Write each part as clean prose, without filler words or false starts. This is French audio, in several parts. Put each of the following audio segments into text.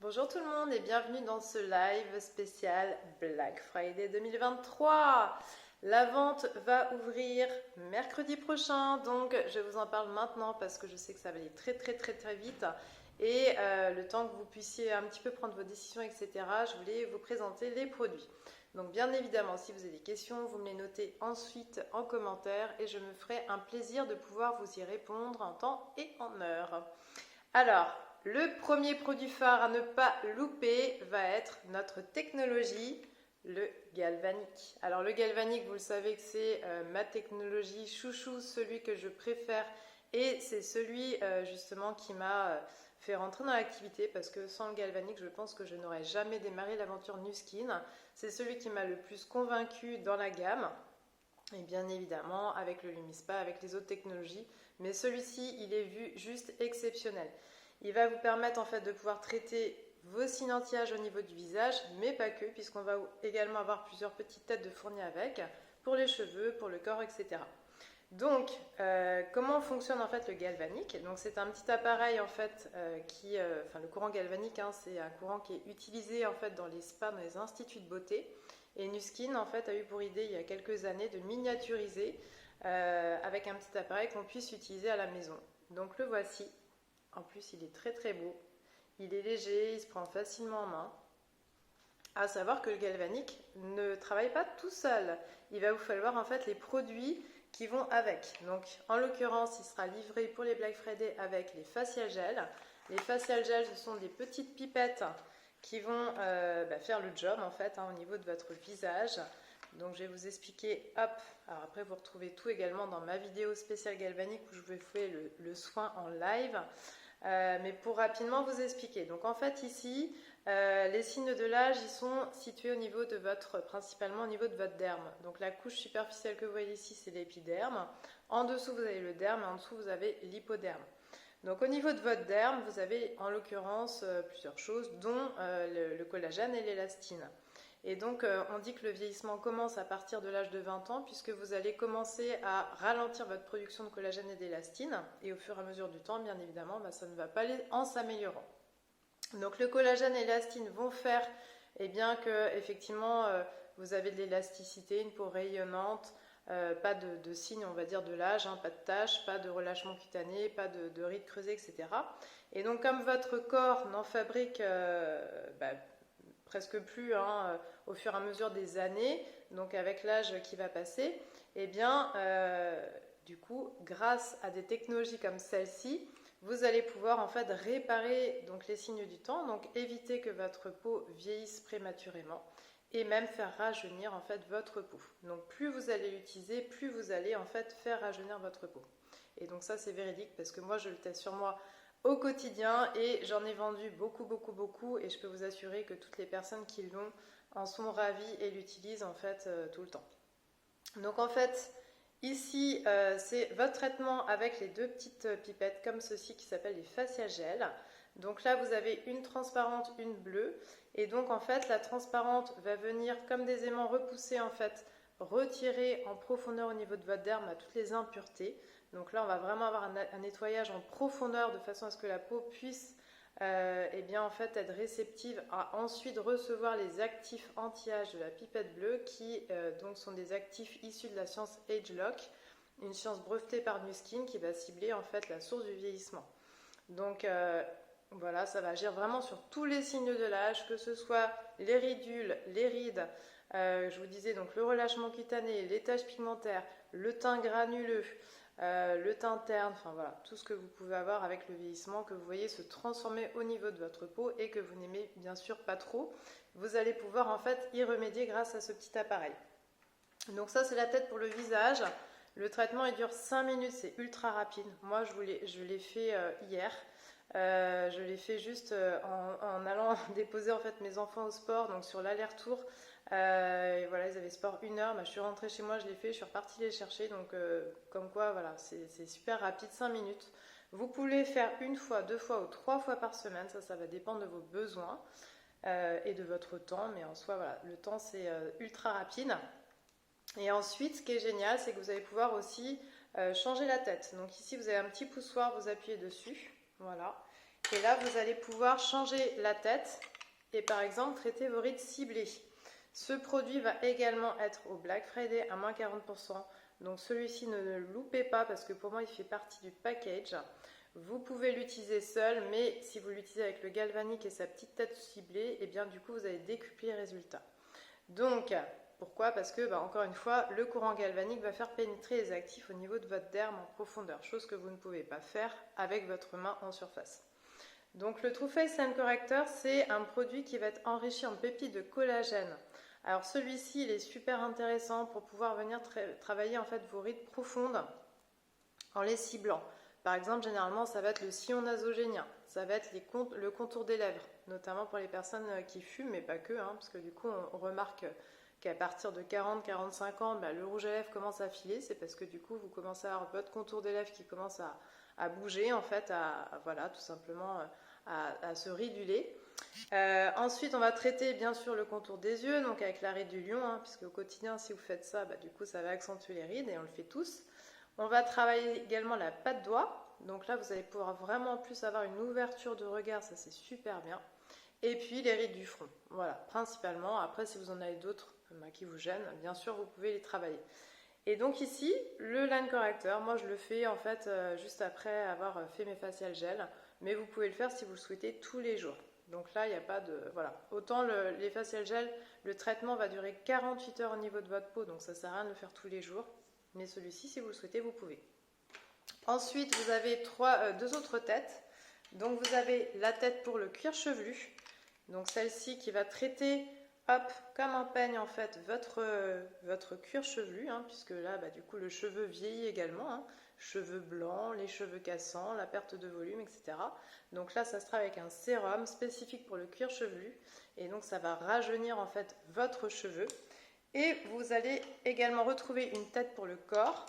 Bonjour tout le monde et bienvenue dans ce live spécial Black Friday 2023. La vente va ouvrir mercredi prochain, donc je vous en parle maintenant parce que je sais que ça va aller très vite. Et le temps que vous puissiez un petit peu prendre vos décisions, etc., je voulais vous présenter les produits. Donc bien évidemment, si vous avez des questions, vous me les notez ensuite en commentaire et je me ferai un plaisir de pouvoir vous y répondre en temps et en heure. Alors, le premier produit phare à ne pas louper va être notre technologie, le galvanique. Alors le galvanique, vous le savez que c'est ma technologie chouchou, celui que je préfère et c'est celui justement qui m'a fait rentrer dans l'activité parce que sans le galvanique, je pense que je n'aurais jamais démarré l'aventure Nu Skin. C'est celui qui m'a le plus convaincu dans la gamme. Et bien évidemment avec le Lumispa, avec les autres technologies, mais celui-ci il est vu juste exceptionnel. Il va vous permettre en fait de pouvoir traiter vos signes anti-âge au niveau du visage, mais pas que, puisqu'on va également avoir plusieurs petites têtes de fournis avec, pour les cheveux, pour le corps, etc. Donc, comment fonctionne en fait le galvanique? Donc, c'est un petit appareil en fait le courant galvanique, hein, c'est un courant qui est utilisé en fait dans les spas, dans les instituts de beauté. Et Nu Skin en fait a eu pour idée il y a quelques années de miniaturiser avec un petit appareil qu'on puisse utiliser à la maison. Donc le voici. En plus, il est très beau. Il est léger, il se prend facilement en main. À savoir que le galvanique ne travaille pas tout seul. Il va vous falloir en fait les produits qui vont avec. Donc en l'occurrence, il sera livré pour les Black Friday avec les facial gel. Les facial gel, ce sont des petites pipettes qui vont faire le job en fait au niveau de votre visage. Donc je vais vous expliquer, hop, alors après vous retrouvez tout également dans ma vidéo spéciale galvanique où je vous fais le soin en live. Mais pour rapidement vous expliquer, donc en fait ici, les signes de l'âge, ils sont situés au niveau de principalement au niveau de votre derme. Donc la couche superficielle que vous voyez ici, c'est l'épiderme. En dessous, vous avez le derme et en dessous, vous avez l'hypoderme. Donc au niveau de votre derme, vous avez en l'occurrence plusieurs choses, dont le collagène et l'élastine. Et donc on dit que le vieillissement commence à partir de l'âge de 20 ans puisque vous allez commencer à ralentir votre production de collagène et d'élastine et au fur et à mesure du temps, bien évidemment, ça ne va pas aller en s'améliorant. Donc le collagène et l'élastine vont faire que effectivement vous avez de l'élasticité, une peau rayonnante, pas de signes on va dire de l'âge, pas de taches, pas de relâchement cutané, pas de rides creusées, etc. Et donc comme votre corps n'en fabrique presque plus au fur et à mesure des années, donc avec l'âge qui va passer, du coup, grâce à des technologies comme celle-ci, vous allez pouvoir en fait réparer donc les signes du temps, donc éviter que votre peau vieillisse prématurément et même faire rajeunir en fait votre peau. Donc plus vous allez l'utiliser, plus vous allez en fait faire rajeunir votre peau. Et donc ça c'est véridique parce que moi je le teste sur moi au quotidien et j'en ai vendu beaucoup et je peux vous assurer que toutes les personnes qui l'ont en sont ravies et l'utilisent en fait tout le temps. Donc en fait ici c'est votre traitement avec les deux petites pipettes comme ceci qui s'appellent les facial gel. Donc là vous avez une transparente, une bleue et donc en fait la transparente va venir comme des aimants repousser en fait retirer en profondeur au niveau de votre derme toutes les impuretés. Donc là, on va vraiment avoir un nettoyage en profondeur de façon à ce que la peau puisse en fait, être réceptive à ensuite recevoir les actifs anti-âge de la pipette bleue qui donc sont des actifs issus de la science AgeLock, une science brevetée par Nu Skin qui va cibler en fait la source du vieillissement. Donc voilà, ça va agir vraiment sur tous les signes de l'âge, que ce soit les ridules, les rides, je vous disais donc le relâchement cutané, les taches pigmentaires, le teint granuleux, le teint terne, enfin voilà, tout ce que vous pouvez avoir avec le vieillissement, que vous voyez se transformer au niveau de votre peau et que vous n'aimez bien sûr pas trop, vous allez pouvoir en fait y remédier grâce à ce petit appareil. Donc ça c'est la tête pour le visage. Le traitement il dure 5 minutes, c'est ultra rapide. Moi je l'ai fait hier. Je l'ai fait juste en allant déposer en fait mes enfants au sport, donc sur l'aller-retour. Et voilà, ils avaient sport 1 heure. Je suis rentrée chez moi, je l'ai fait, je suis repartie les chercher. Donc, comme quoi, voilà, c'est super rapide, 5 minutes. Vous pouvez faire 1 fois, 2 fois ou 3 fois par semaine. Ça va dépendre de vos besoins et de votre temps. Mais en soi, voilà, le temps c'est ultra rapide. Et ensuite, ce qui est génial, c'est que vous allez pouvoir aussi changer la tête. Donc ici, vous avez un petit poussoir, vous appuyez dessus. Voilà. Et là, vous allez pouvoir changer la tête et par exemple traiter vos rides ciblées. Ce produit va également être au Black Friday à moins 40%. Donc celui-ci, ne le loupez pas parce que pour moi, il fait partie du package. Vous pouvez l'utiliser seul, mais si vous l'utilisez avec le galvanique et sa petite tête ciblée, et bien du coup, vous allez décupler les résultats. Donc, pourquoi? Parce que, encore une fois, le courant galvanique va faire pénétrer les actifs au niveau de votre derme en profondeur, chose que vous ne pouvez pas faire avec votre main en surface. Donc le True Face Line Corrector, c'est un produit qui va être enrichi en pépites de collagène. Alors celui-ci, il est super intéressant pour pouvoir venir travailler en fait vos rides profondes en les ciblant. Par exemple, généralement, ça va être le sillon nasogénien, ça va être le contour des lèvres, notamment pour les personnes qui fument, mais pas que, parce que du coup, on remarque qu'à partir de 40-45 ans, le rouge à lèvres commence à filer, c'est parce que du coup, vous commencez à avoir votre contour des lèvres qui commence à bouger, en fait, voilà, tout simplement à se riduler. Ensuite, on va traiter bien sûr le contour des yeux, donc avec la ride du lion, puisque au quotidien, si vous faites ça, du coup, ça va accentuer les rides et on le fait tous. On va travailler également la patte doigt, donc là, vous allez pouvoir vraiment en plus avoir une ouverture de regard, ça c'est super bien. Et puis les rides du front, voilà, principalement. Après, si vous en avez d'autres qui vous gênent, bien sûr, vous pouvez les travailler. Et donc ici, le line corrector, moi je le fais en fait juste après avoir fait mes facial gel, mais vous pouvez le faire si vous le souhaitez tous les jours. Donc là, il n'y a pas de... Voilà. Autant les facial gel, le traitement va durer 48 heures au niveau de votre peau, donc ça ne sert à rien de le faire tous les jours. Mais celui-ci, si vous le souhaitez, vous pouvez. Ensuite, vous avez deux autres têtes. Donc vous avez la tête pour le cuir chevelu. Donc celle-ci qui va traiter, hop, comme un peigne en fait, votre cuir chevelu, puisque là, du coup, le cheveu vieillit également. Cheveux blancs, les cheveux cassants, la perte de volume, etc. Donc là, ça se travaille avec un sérum spécifique pour le cuir chevelu. Et donc ça va rajeunir en fait votre cheveu. Et vous allez également retrouver une tête pour le corps.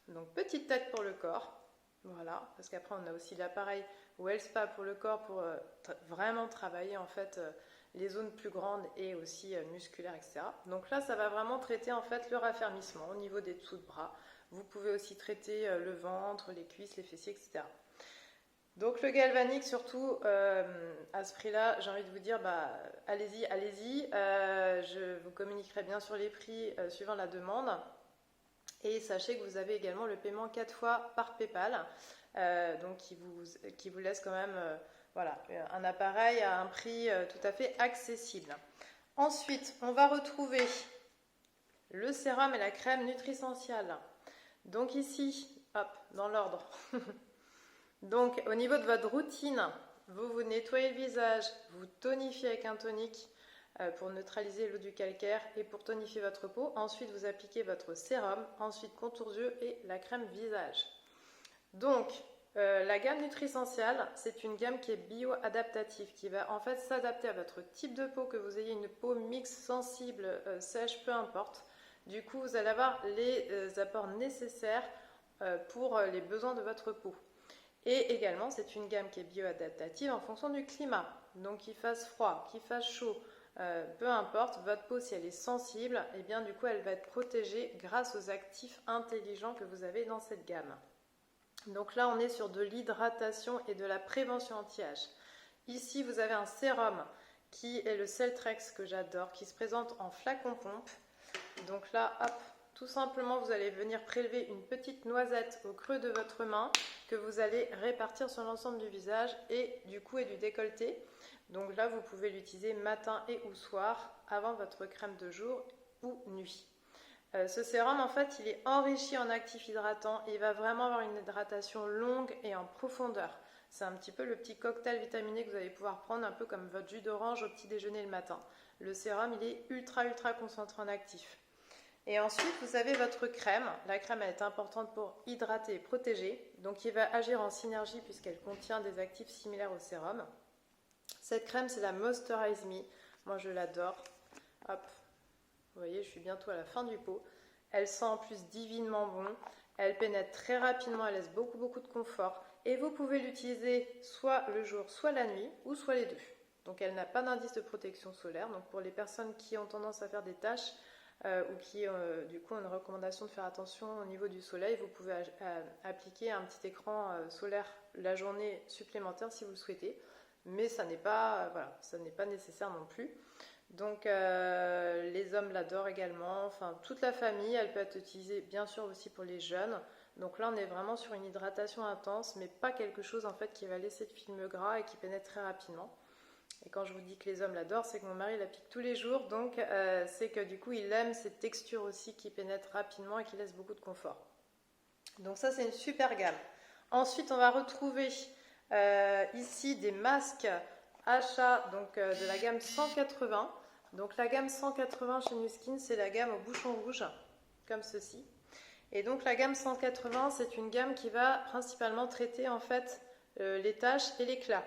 Donc petite tête pour le corps. Voilà, parce qu'après on a aussi l'appareil WellSpa pour le corps pour vraiment travailler en fait les zones plus grandes et aussi musculaires, etc. Donc là, ça va vraiment traiter en fait le raffermissement au niveau des dessous de bras. Vous pouvez aussi traiter le ventre, les cuisses, les fessiers, etc. Donc le galvanique, surtout à ce prix-là, j'ai envie de vous dire, allez-y, allez-y. Je vous communiquerai bien sur les prix suivant la demande. Et sachez que vous avez également le paiement 4 fois par PayPal, donc qui vous laisse quand même voilà, un appareil à un prix tout à fait accessible. Ensuite, on va retrouver le sérum et la crème Nutrisential. Donc ici, hop, dans l'ordre. Donc au niveau de votre routine, vous vous nettoyez le visage, vous tonifiez avec un tonique pour neutraliser l'eau du calcaire et pour tonifier votre peau. Ensuite, vous appliquez votre sérum, ensuite contour yeux et la crème visage. Donc, la gamme Nutrisential, c'est une gamme qui est bio-adaptative, qui va en fait s'adapter à votre type de peau, que vous ayez une peau mixte, sensible, sèche, peu importe. Du coup, vous allez avoir les apports nécessaires pour les besoins de votre peau. Et également, c'est une gamme qui est bio-adaptative en fonction du climat. Donc, qu'il fasse froid, qu'il fasse chaud, peu importe, votre peau, si elle est sensible, et bien du coup, elle va être protégée grâce aux actifs intelligents que vous avez dans cette gamme. Donc là, on est sur de l'hydratation et de la prévention anti-âge. Ici, vous avez un sérum qui est le Celtrex que j'adore, qui se présente en flacon pompe. Donc là, hop, tout simplement, vous allez venir prélever une petite noisette au creux de votre main que vous allez répartir sur l'ensemble du visage et du cou et du décolleté. Donc là, vous pouvez l'utiliser matin et ou soir avant votre crème de jour ou nuit. Ce sérum, en fait, il est enrichi en actifs hydratants et il va vraiment avoir une hydratation longue et en profondeur. C'est un petit peu le petit cocktail vitaminé que vous allez pouvoir prendre, un peu comme votre jus d'orange au petit déjeuner le matin. Le sérum, il est ultra concentré en actifs. Et ensuite, vous avez votre crème. La crème, elle est importante pour hydrater et protéger. Donc, il va agir en synergie puisqu'elle contient des actifs similaires au sérum. Cette crème, c'est la Moisturize Me. Moi, je l'adore. Hop. Vous voyez, je suis bientôt à la fin du pot. Elle sent en plus divinement bon. Elle pénètre très rapidement. Elle laisse beaucoup de confort. Et vous pouvez l'utiliser soit le jour, soit la nuit, ou soit les deux. Donc, elle n'a pas d'indice de protection solaire. Donc, pour les personnes qui ont tendance à faire des taches, ou qui du coup ont une recommandation de faire attention au niveau du soleil, vous pouvez appliquer un petit écran solaire la journée supplémentaire si vous le souhaitez, mais ça n'est pas, voilà, ça n'est pas nécessaire non plus. Donc les hommes l'adorent également, enfin toute la famille, elle peut être utilisée bien sûr aussi pour les jeunes. Donc là on est vraiment sur une hydratation intense, mais pas quelque chose en fait qui va laisser de film gras et qui pénètre très rapidement. Et quand je vous dis que les hommes l'adorent, c'est que mon mari l'applique tous les jours, donc c'est que du coup il aime cette texture aussi qui pénètre rapidement et qui laisse beaucoup de confort. Donc ça c'est une super gamme. Ensuite on va retrouver ici des masques achat donc, de la gamme 180. Donc la gamme 180 chez Nu Skin, c'est la gamme au bouchon rouge, comme ceci. Et donc la gamme 180, c'est une gamme qui va principalement traiter en fait les taches et l'éclat.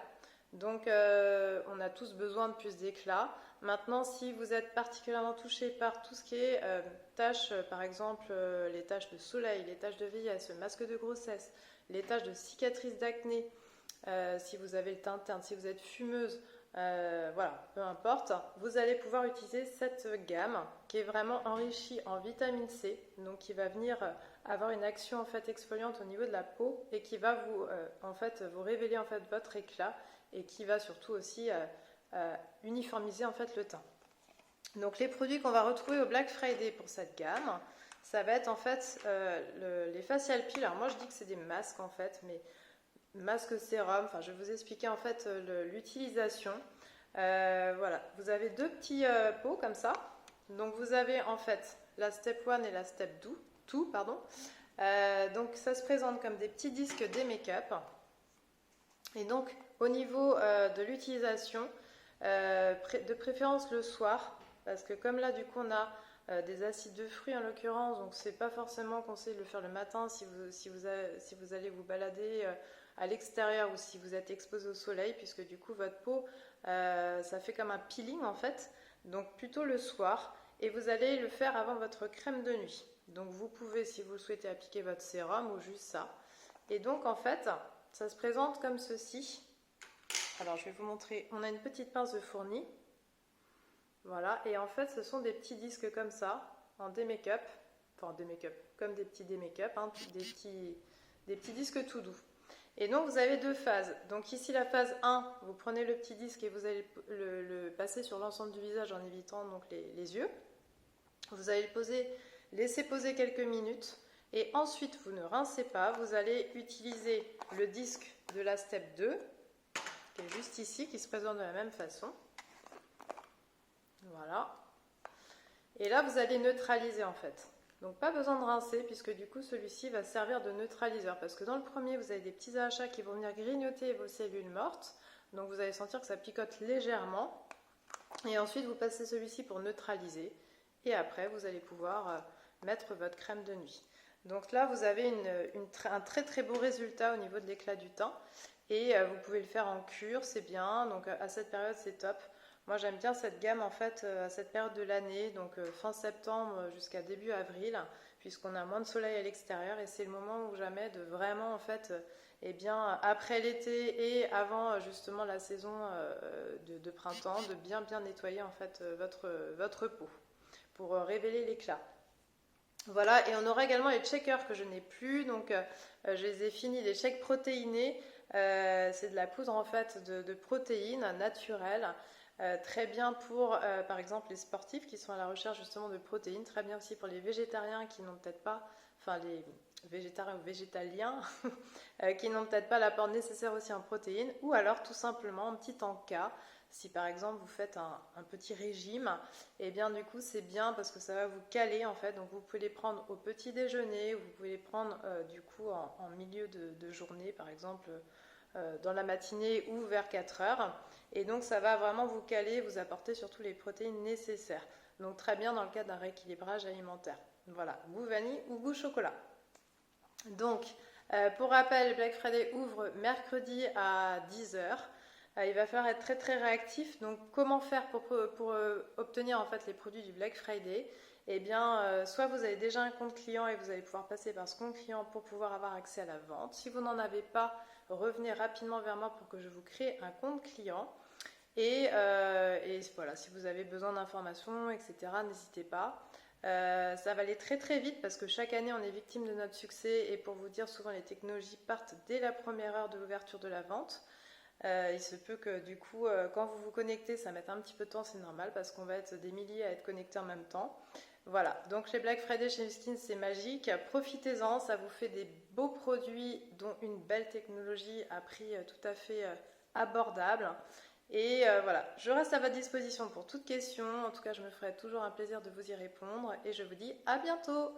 Donc on a tous besoin de plus d'éclat. Maintenant, si vous êtes particulièrement touché par tout ce qui est taches, par exemple les taches de soleil, les taches de vieillesse, le masque de grossesse, les taches de cicatrices d'acné, si vous avez le teint terne, si vous êtes fumeuse, voilà, peu importe, vous allez pouvoir utiliser cette gamme qui est vraiment enrichie en vitamine C, donc qui va venir avoir une action en fait exfoliante au niveau de la peau et qui va vous en fait vous révéler en fait votre éclat et qui va surtout aussi uniformiser en fait le teint. Donc les produits qu'on va retrouver au Black Friday pour cette gamme, ça va être en fait les facial peel. Alors moi je dis que c'est des masques en fait, mais masque sérum, enfin je vais vous expliquer en fait l'utilisation. Voilà, vous avez deux petits pots comme ça. Donc vous avez en fait la step 1 et la step 2, pardon. Donc ça se présente comme des petits disques des make-up. Et donc au niveau de l'utilisation, de préférence le soir, parce que comme là du coup on a des acides de fruits en l'occurrence, donc c'est pas forcément conseillé de le faire le matin si vous allez vous balader à l'extérieur ou si vous êtes exposé au soleil, puisque du coup votre peau ça fait comme un peeling en fait, donc plutôt le soir, et vous allez le faire avant votre crème de nuit. Donc vous pouvez, si vous le souhaitez, appliquer votre sérum ou juste ça. Et donc en fait ça se présente comme ceci. Alors je vais vous montrer, on a une petite pince de fourni, voilà, et en fait ce sont des petits disques comme ça, en démake-up, enfin démake-up, comme des petits démake-up, hein, des petits disques tout doux. Et donc vous avez deux phases. Donc ici la phase 1, vous prenez le petit disque et vous allez le passer sur l'ensemble du visage en évitant donc les yeux. Vous allez laisser poser quelques minutes et ensuite vous ne rincez pas. Vous allez utiliser le disque de la step 2 qui est juste ici, qui se présente de la même façon. Voilà. Et là vous allez neutraliser en fait. Donc pas besoin de rincer puisque du coup celui-ci va servir de neutraliseur, parce que dans le premier vous avez des petits achats qui vont venir grignoter vos cellules mortes, donc vous allez sentir que ça picote légèrement, et ensuite vous passez celui-ci pour neutraliser, et après vous allez pouvoir mettre votre crème de nuit. Donc là vous avez un très très beau résultat au niveau de l'éclat du teint, et vous pouvez le faire en cure, c'est bien, donc à cette période c'est top. Moi j'aime bien cette gamme en fait à cette période de l'année, donc fin septembre jusqu'à début avril, puisqu'on a moins de soleil à l'extérieur et c'est le moment où jamais de vraiment en fait, eh bien après l'été et avant justement la saison de printemps, de bien nettoyer en fait votre peau pour révéler l'éclat. Voilà, et on aura également les shakers que je n'ai plus, donc je les ai finis, les shakes protéinés, c'est de la poudre en fait de protéines naturelles. Très bien pour, par exemple, les sportifs qui sont à la recherche justement de protéines. Très bien aussi pour les végétariens qui n'ont peut-être pas, enfin les végétariens ou végétaliens qui n'ont peut-être pas l'apport nécessaire aussi en protéines. Ou alors tout simplement un petit encas. Si par exemple vous faites un petit régime, et bien du coup c'est bien parce que ça va vous caler en fait. Donc vous pouvez les prendre au petit déjeuner, vous pouvez les prendre du coup en milieu de journée, par exemple dans la matinée ou vers 4 heures. Et donc ça va vraiment vous caler, vous apporter surtout les protéines nécessaires. Donc très bien dans le cadre d'un rééquilibrage alimentaire. Voilà, goût vanille ou goût chocolat. Donc pour rappel, Black Friday ouvre mercredi à 10 heures. Il va falloir être très très réactif. Donc comment faire pour obtenir en fait les produits du Black Friday? Eh bien, soit vous avez déjà un compte client et vous allez pouvoir passer par ce compte client pour pouvoir avoir accès à la vente. Si vous n'en avez pas, revenez rapidement vers moi pour que je vous crée un compte client. Et voilà, si vous avez besoin d'informations, etc., n'hésitez pas. Ça va aller très très vite parce que chaque année on est victime de notre succès et pour vous dire souvent les technologies partent dès la première heure de l'ouverture de la vente. Il se peut que du coup quand vous vous connectez ça mette un petit peu de temps, c'est normal parce qu'on va être des milliers à être connectés en même temps. Voilà, donc les Black Friday chez Nuskin c'est magique, profitez-en, ça vous fait des beaux produits dont une belle technologie à prix tout à fait abordable. Et voilà, je reste à votre disposition pour toute question. En tout cas, je me ferai toujours un plaisir de vous y répondre. Et je vous dis à bientôt!